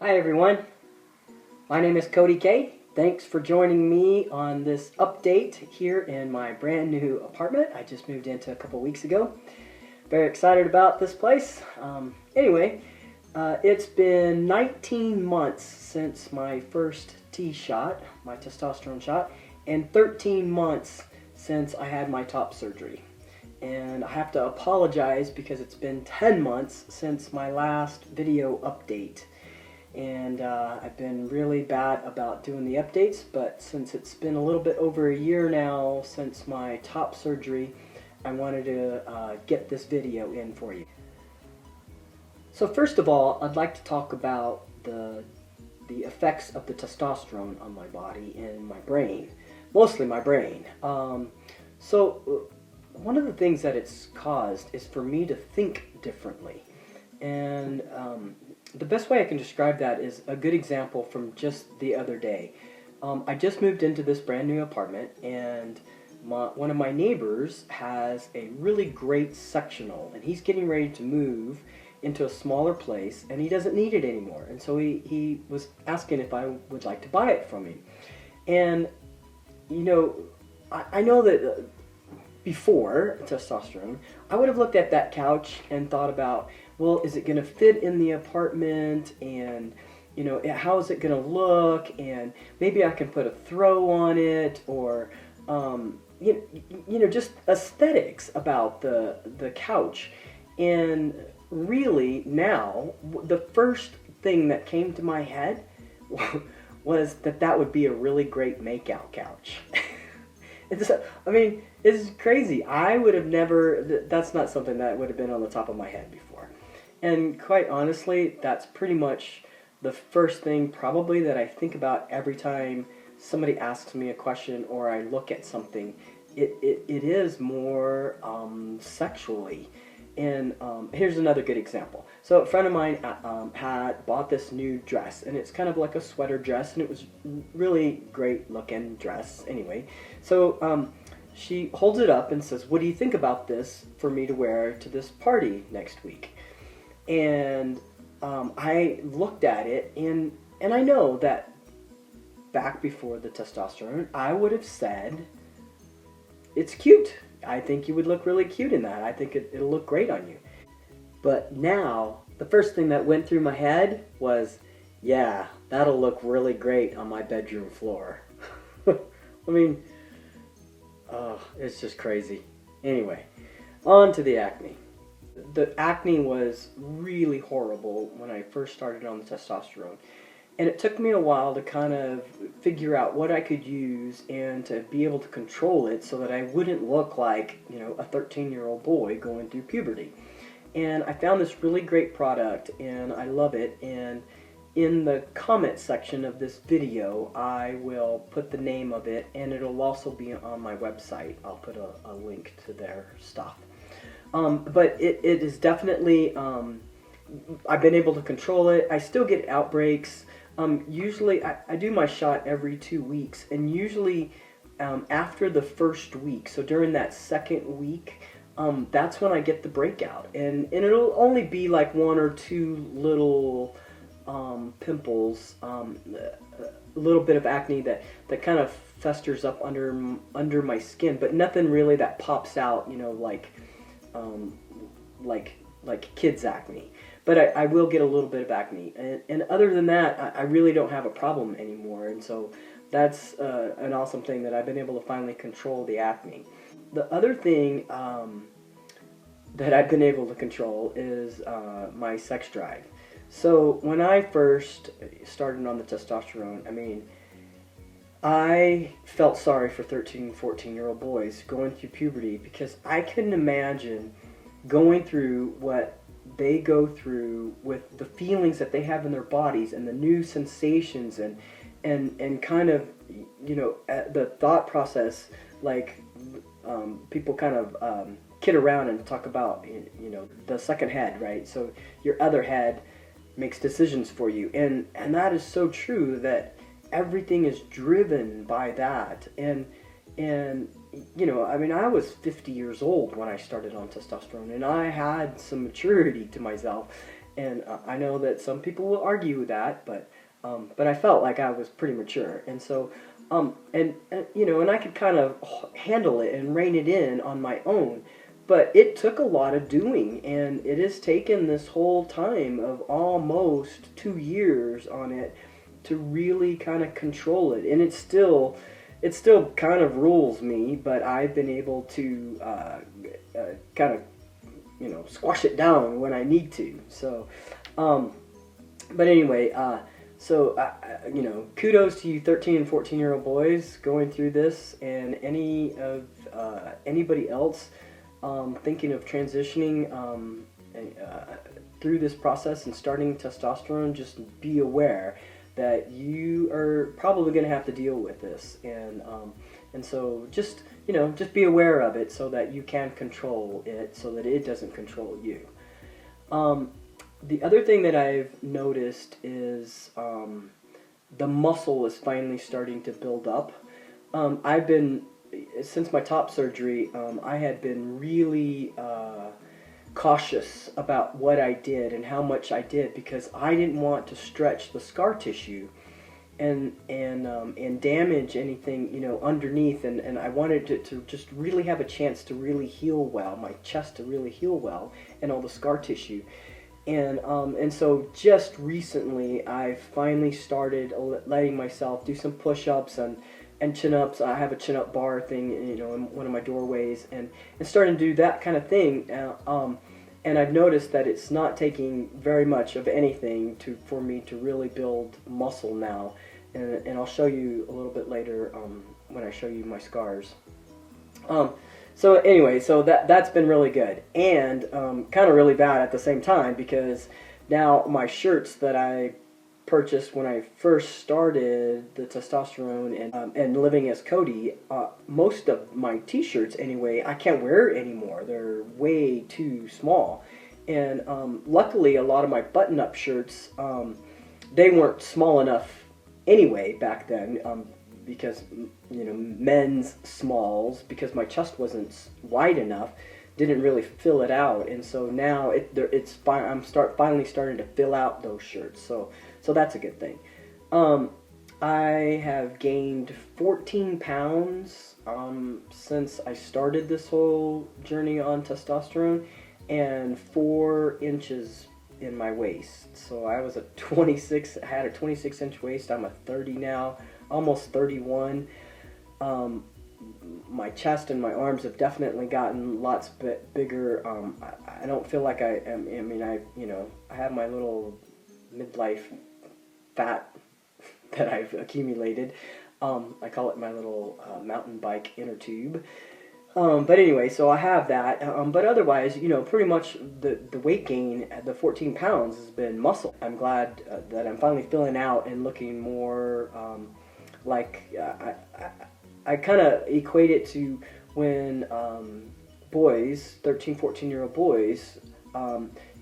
Hi everyone, my name is Kody K. Thanks for joining me on this update here in my brand new apartment I just moved into a couple weeks ago. Very excited about this place. It's been 19 months since my first T shot, my testosterone shot, and 13 months since I had my top surgery. And I have to apologize because it's been 10 months since my last video update. And I've been really bad about doing the updates, but since it's been a little bit over a year now since my top surgery, I wanted to get this video in for you. So first of all, I'd like to talk about the effects of the testosterone on my body and my brain, mostly my brain. One of the things that it's caused is for me to think differently. And the best way I can describe that is a good example from just the other day. I just moved into this brand new apartment, and one of my neighbors has a really great sectional, and he's getting ready to move into a smaller place, and he doesn't need it anymore. And so he was asking if I would like to buy it from him. And, you know, I know that before testosterone, I would have looked at that couch and thought about, well, is it going to fit in the apartment, and you know, how is it going to look, and maybe I can put a throw on it, or just aesthetics about the couch. And really now the first thing that came to my head was that would be a really great makeout couch. It's crazy. I would have never, that's not something that would have been on the top of my head before. And quite honestly, that's pretty much the first thing probably that I think about every time somebody asks me a question or I look at something. It is more sexually. And here's another good example. So a friend of mine had bought this new dress, and it's kind of like a sweater dress, and it was really great looking dress anyway. So she holds it up and says, "What do you think about this for me to wear to this party next week?" And I looked at it, and I know that back before the testosterone, I would have said, "It's cute. I think you would look really cute in that. I think it'll look great on you." But now, the first thing that went through my head was, yeah, that'll look really great on my bedroom floor. It's just crazy. Anyway, on to the acne. The acne was really horrible when I first started on the testosterone. And it took me a while to kind of figure out what I could use and to be able to control it so that I wouldn't look like, a 13-year-old boy going through puberty. And I found this really great product, and I love it. And in the comment section of this video, I will put the name of it, and it'll also be on my website. I'll put a link to their stuff. But it is definitely, I've been able to control it. I still get outbreaks. Usually I do my shot every 2 weeks, and usually after the first week, so during that second week, that's when I get the breakout, and it'll only be like 1 or 2 little pimples, a little bit of acne that kind of festers up under my skin, but nothing really that pops out, like kids' acne. But I will get a little bit of acne, and other than that, I really don't have a problem anymore. And so that's an awesome thing that I've been able to finally control the acne. The other thing that I've been able to control is my sex drive. So when I first started on the testosterone, I felt sorry for 13, 14-year-old boys going through puberty, because I couldn't imagine going through what they go through with the feelings that they have in their bodies and the new sensations and kind of, the thought process, like people kind of kid around and talk about, the second head, right? So your other head makes decisions for you, and that is so true, that everything is driven by that. And I was 50 years old when I started on testosterone, and I had some maturity to myself, And I know that some people will argue with that, but I felt like I was pretty mature. And so, and I could kind of handle it and rein it in on my own. But it took a lot of doing, and it has taken this whole time of almost 2 years on it to really kind of control it. And it still kind of rules me, but I've been able to kind of, squash it down when I need to. So, but anyway, kudos to you 13 and 14-year-old boys going through this, and anybody else thinking of transitioning through this process and starting testosterone. Just be aware that you are probably going to have to deal with this, and so just be aware of it so that you can control it, so that it doesn't control you. The other thing that I've noticed is the muscle is finally starting to build up. Since my top surgery, I had been really cautious about what I did and how much I did, because I didn't want to stretch the scar tissue and damage anything underneath, and I wanted it to just really have a chance to really heal well, my chest to really heal well, and all the scar tissue. And so just recently I finally started letting myself do some push-ups and chin-ups. I have a chin-up bar thing, in one of my doorways, and starting to do that kind of thing. And I've noticed that it's not taking very much of anything for me to really build muscle now. And I'll show you a little bit later when I show you my scars. So anyway, that's been really good, and kind of really bad at the same time, because now my shirts that I purchased when I first started the testosterone and living as Kody, most of my t-shirts anyway, I can't wear anymore. They're way too small. And luckily a lot of my button-up shirts, they weren't small enough anyway back then, because men's smalls, because my chest wasn't wide enough, didn't really fill it out. And so now I'm finally starting to fill out those shirts, so that's a good thing. I have gained 14 pounds since I started this whole journey on testosterone, and 4 inches in my waist. So I was had a 26-inch waist. I'm a 30 now, almost 31. My chest and my arms have definitely gotten lots bigger. I don't feel like I am. I mean, I have my little midlife fat that I've accumulated. I call it my little mountain bike inner tube. But anyway, so I have that. But otherwise, pretty much the weight gain, the 14 pounds, has been muscle. I'm glad that I'm finally filling out and looking more I kind of equate it to when boys, 13, 14-year-old boys,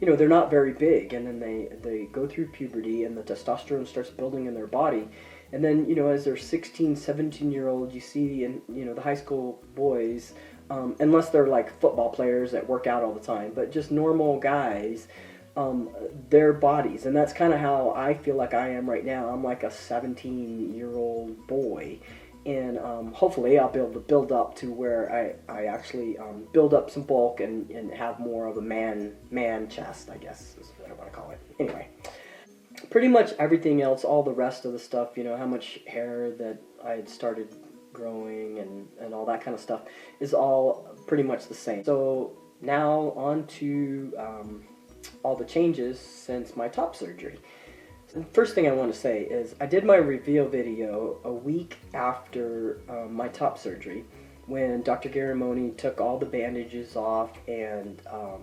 they're not very big, and then they go through puberty, and the testosterone starts building in their body. And then, as they're 16, 17-year-old, you see in, the high school boys, unless they're like football players that work out all the time, but just normal guys, their bodies. And that's kind of how I feel like I am right now. I'm like a 17-year-old boy. And hopefully I'll be able to build up to where I actually build up some bulk and have more of a man chest, I guess is what I want to call it. Anyway, pretty much everything else, all the rest of the stuff, how much hair that I had started growing and all that kind of stuff is all pretty much the same. So now on to all the changes since my top surgery. The first thing I want to say is I did my reveal video a week after my top surgery, when Dr. Garramone took all the bandages off, and I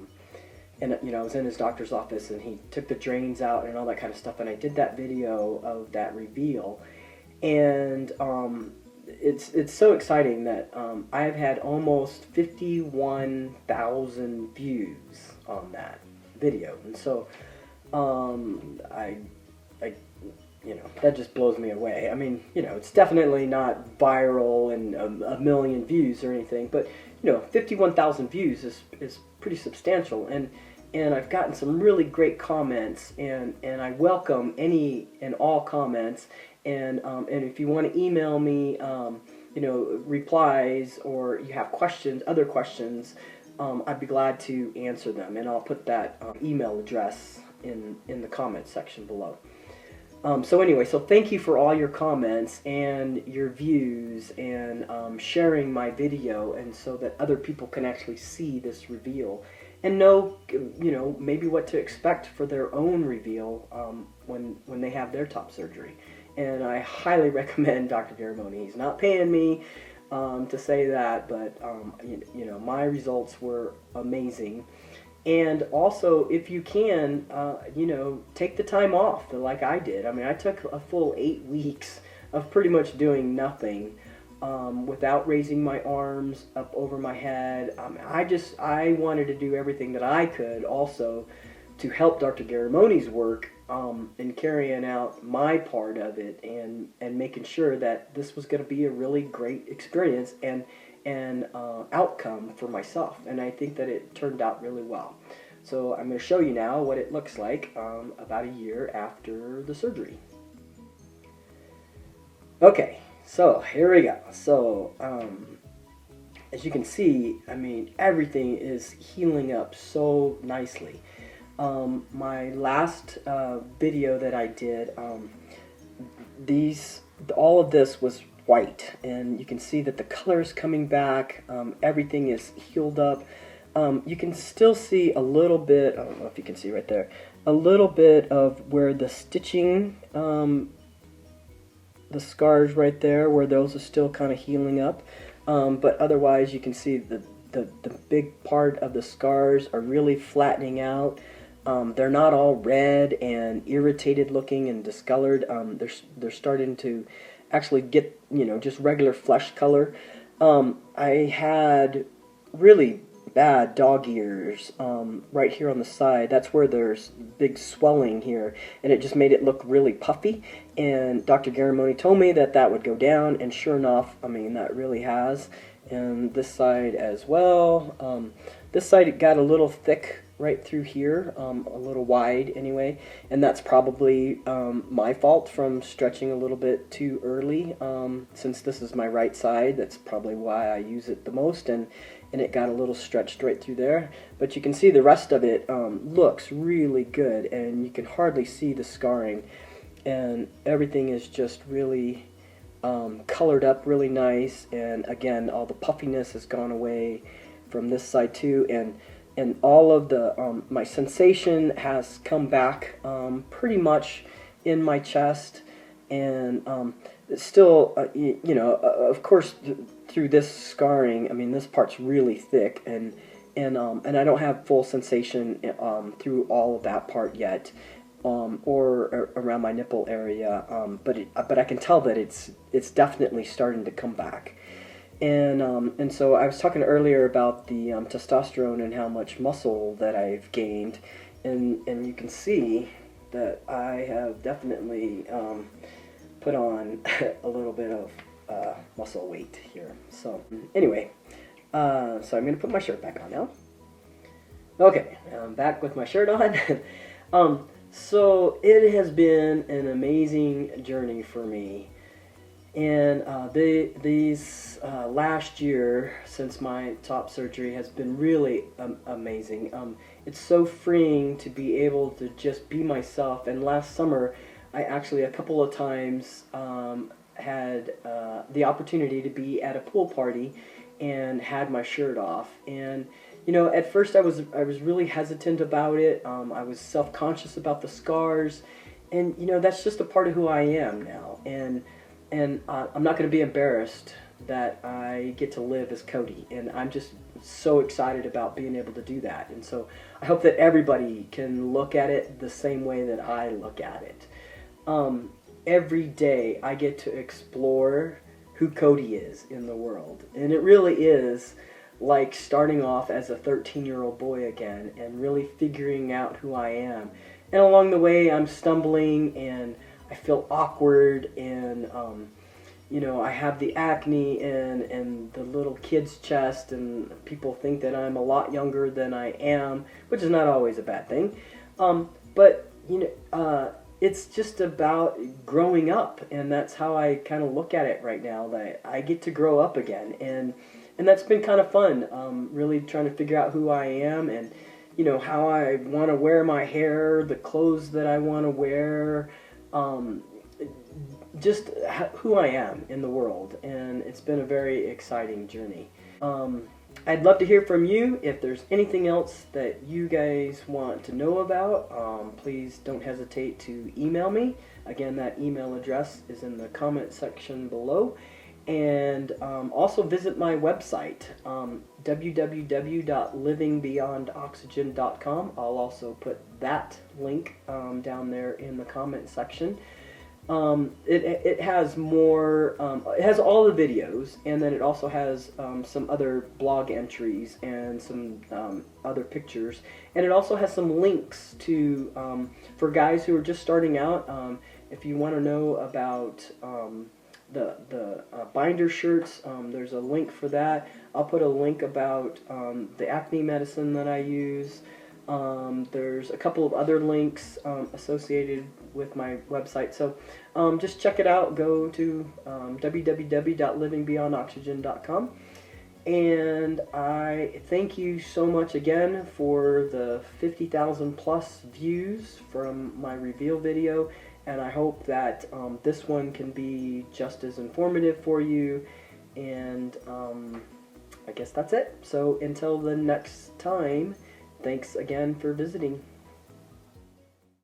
was in his doctor's office, and he took the drains out and all that kind of stuff, and I did that video of that reveal, and it's so exciting that I've had almost 51,000 views on that video, and so that just blows me away. I mean, it's definitely not viral and a million views or anything, but 51,000 views is pretty substantial, and and I've gotten some really great comments, and I welcome any and all comments. And if you want to email me, replies, or you have questions, other questions, I'd be glad to answer them, and I'll put that email address in the comments section below. So anyway, so thank you for all your comments and your views, and sharing my video, and so that other people can actually see this reveal and know, maybe what to expect for their own reveal when they have their top surgery. And I highly recommend Dr. Garramone. He's not paying me to say that, but my results were amazing. And also, if you can, take the time off like I did. I mean, I took a full 8 weeks of pretty much doing nothing, without raising my arms up over my head. I wanted to do everything that I could also to help Dr. Garramone's work in carrying out my part of it, and making sure that this was going to be a really great experience and outcome for myself. And I think that it turned out really well. So I'm going to show you now what it looks like about a year after the surgery. Okay, so here we go. So as you can see, I mean, everything is healing up so nicely. My last video that I did, all of this was white, and you can see that the color is coming back. Everything is healed up. You can still see a little bit, I don't know if you can see right there, a little bit of where the stitching, the scars right there, where those are still kind of healing up. But otherwise, you can see the big part of the scars are really flattening out. They're not all red and irritated looking and discolored. They're starting to actually get, just regular flesh color. I had really bad dog ears right here on the side. That's where there's big swelling here, and it just made it look really puffy. And Dr. Garramone told me that would go down, and sure enough, I mean, that really has. And this side as well. This side, it got a little thick right through here, a little wide anyway, and that's probably my fault from stretching a little bit too early. Since this is my right side, that's probably why I use it the most, and it got a little stretched right through there. But you can see the rest of it looks really good, and you can hardly see the scarring, and everything is just really colored up really nice. And again, all the puffiness has gone away from this side too, and all of the my sensation has come back pretty much in my chest. And it's still, of course, through this scarring, I mean, this part's really thick, and I don't have full sensation through all of that part yet, or around my nipple area, but I can tell that it's definitely starting to come back. And so I was talking earlier about the testosterone and how much muscle that I've gained, and you can see that I have definitely put on a little bit of muscle weight here. So anyway, so I'm going to put my shirt back on now. Okay, I'm back with my shirt on. So it has been an amazing journey for me. And these last year since my top surgery has been really amazing. It's so freeing to be able to just be myself. And last summer, I actually a couple of times had the opportunity to be at a pool party and had my shirt off. And at first I was really hesitant about it. I was self-conscious about the scars, and that's just a part of who I am now. And I'm not going to be embarrassed that I get to live as Kody, and I'm just so excited about being able to do that. And so I hope that everybody can look at it the same way that I look at it. Every day I get to explore who Kody is in the world, and it really is like starting off as a 13-year-old boy again and really figuring out who I am. And along the way I'm stumbling, and I feel awkward, and I have the acne and the little kid's chest, and people think that I'm a lot younger than I am, which is not always a bad thing. But it's just about growing up, and that's how I kind of look at it right now. That I get to grow up again, and that's been kind of fun. Really trying to figure out who I am, and how I want to wear my hair, the clothes that I want to wear. Just who I am in the world, and it's been a very exciting journey. I'd love to hear from you. If there's anything else that you guys want to know about, please don't hesitate to email me. Again, that email address is in the comment section below. And also visit my website, www.livingbeyondoxygen.com. I'll also put that link down there in the comment section. It has more, it has all the videos, and then it also has some other blog entries and some other pictures, and it also has some links to for guys who are just starting out. If you want to know about the binder shirts, there's a link for that. I'll put a link about the acne medicine that I use. There's a couple of other links associated with my website, so just check it out. Go to www.livingbeyondoxygen.com, and I thank you so much again for the 50,000 plus views from my reveal video, and I hope that this one can be just as informative for you, and I guess that's it. So until the next time, thanks again for visiting.